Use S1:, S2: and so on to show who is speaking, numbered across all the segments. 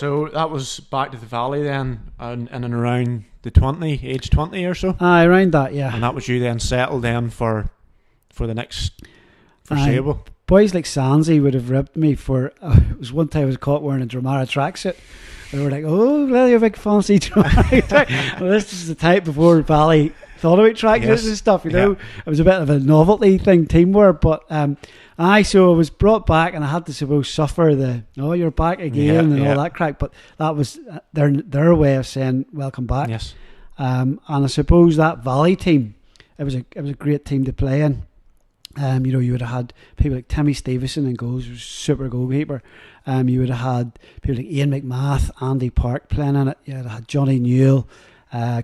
S1: So that was back to the Valley then, in and around the age 20 or so?
S2: Aye, around that, yeah.
S1: And that was you then settled then for the next foreseeable?
S2: Boys like Sansi would have ripped me for... it was one time I was caught wearing a Dramara tracksuit. They were like, oh, well, you're a big fancy Dramara track. Well, this is the type before Valley thought about tracksuits and stuff, you know. It was a bit of a novelty thing, teamwear, but so I was brought back and I had to suppose suffer you're back again and all that crack, but that was their way of saying welcome back.
S1: Yes.
S2: And I suppose that Valley team, it was a great team to play in. You would have had people like Timmy Stevenson in goals, who was a super goalkeeper. You would have had people like Ian McMath, Andy Park playing in it. You would have had Johnny Newell,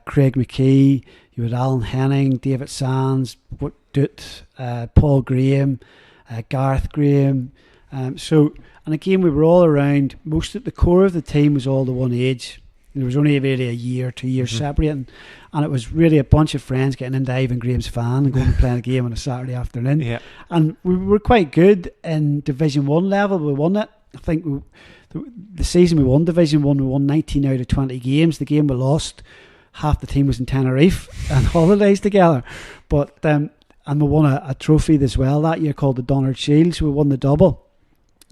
S2: Craig McKee. You had Alan Henning, David Sands, Doot, Paul Graham, Gareth Graham. And again, we were all around. Most of the core of the team was all the one age. There was only really a year, 2 years separating. And it was really a bunch of friends getting into Ivan Graham's fan and going and playing a game on a Saturday afternoon. Yeah. And we were quite good in Division 1 level. We won it. I think the season we won Division 1, we won 19 out of 20 games. The game we lost, half the team was in Tenerife and holidays together. But and we won a trophy as well that year called the Donald Shield. So we won the double.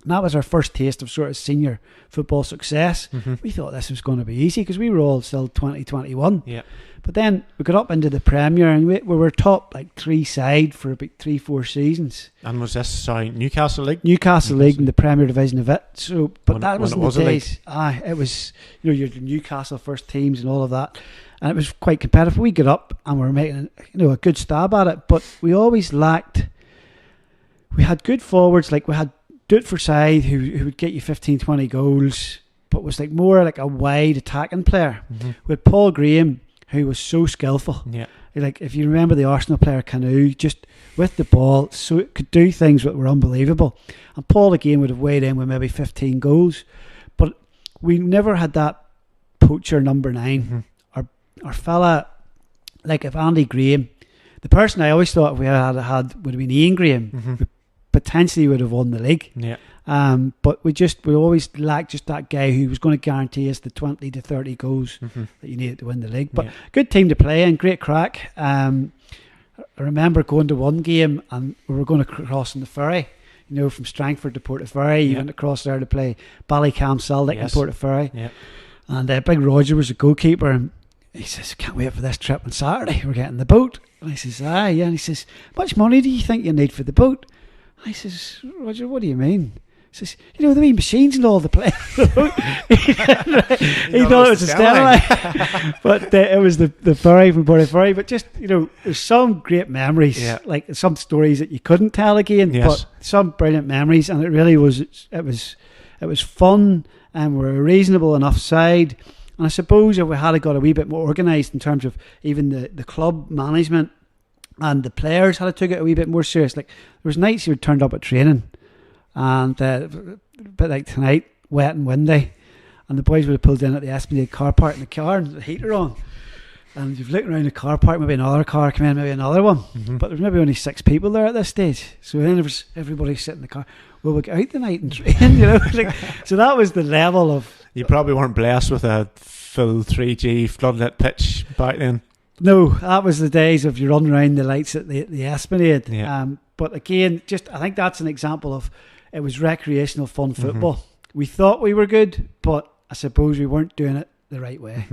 S2: And that was our first taste of sort of senior football success. We thought this was going to be easy because we were all still 2021. Yeah. But then we got up into the Premier and we were top like 3 side for about 3-4 seasons.
S1: And was this Newcastle League?
S2: Newcastle League in the Premier Division of it. So, but that was in the days. It was your Newcastle first teams and all of that, and it was quite competitive. We got up and we were making a good stab at it, but we always lacked. We had good forwards, like we had Richard Forsythe who would get you 15-20 goals, but was like more like a wide attacking player. With Paul Graham, who was so skillful. Yeah. Like if you remember the Arsenal player Canoe, just with the ball, so it could do things that were unbelievable. And Paul again would have weighed in with maybe 15 goals, but we never had that poacher number 9. Our fella, like if Andy Graham, the person I always thought we had would have been Ian Graham. We potentially would have won the league. Yeah. But we always lacked just that guy who was going to guarantee us the 20 to 30 goals that you needed to win the league. But good team to play in, great crack. I remember going to one game and we were going to cross in the ferry, from Strangford to Portaferry. You went across there to play Ballycam Celtic in Portaferry. Yeah. And Big Roger was a goalkeeper and he says, can't wait for this trip on Saturday. We're getting the boat. And I says, aye, yeah. And he says, how much money do you think you need for the boat? I says, Roger, what do you mean? He says, the wee machines and all the play. he thought it was a Stanley. But it was the ferry from Portaferry. But just, there's some great memories, like some stories that you couldn't tell again, but some brilliant memories. And it really was, it was fun and we're a reasonable enough side. And I suppose if we had got a wee bit more organised in terms of even the club management and the players had took it a wee bit more serious. Like there was nights you would turned up at training and a bit like tonight, wet and windy, and the boys would have pulled in at the Esplanade car park in the car and the heater on. And you've looked around the car park, maybe another car come in, maybe another one. But there's maybe only 6 people there at this stage. So then there was everybody sitting in the car. Well, we'll get out tonight and train, so that was the level of...
S1: You probably weren't blessed with a full 3G floodlit pitch back then.
S2: No, that was the days of you run around the lights at the Esplanade. Yeah. But again, I think that's an example of it was recreational fun football. We thought we were good, but I suppose we weren't doing it the right way.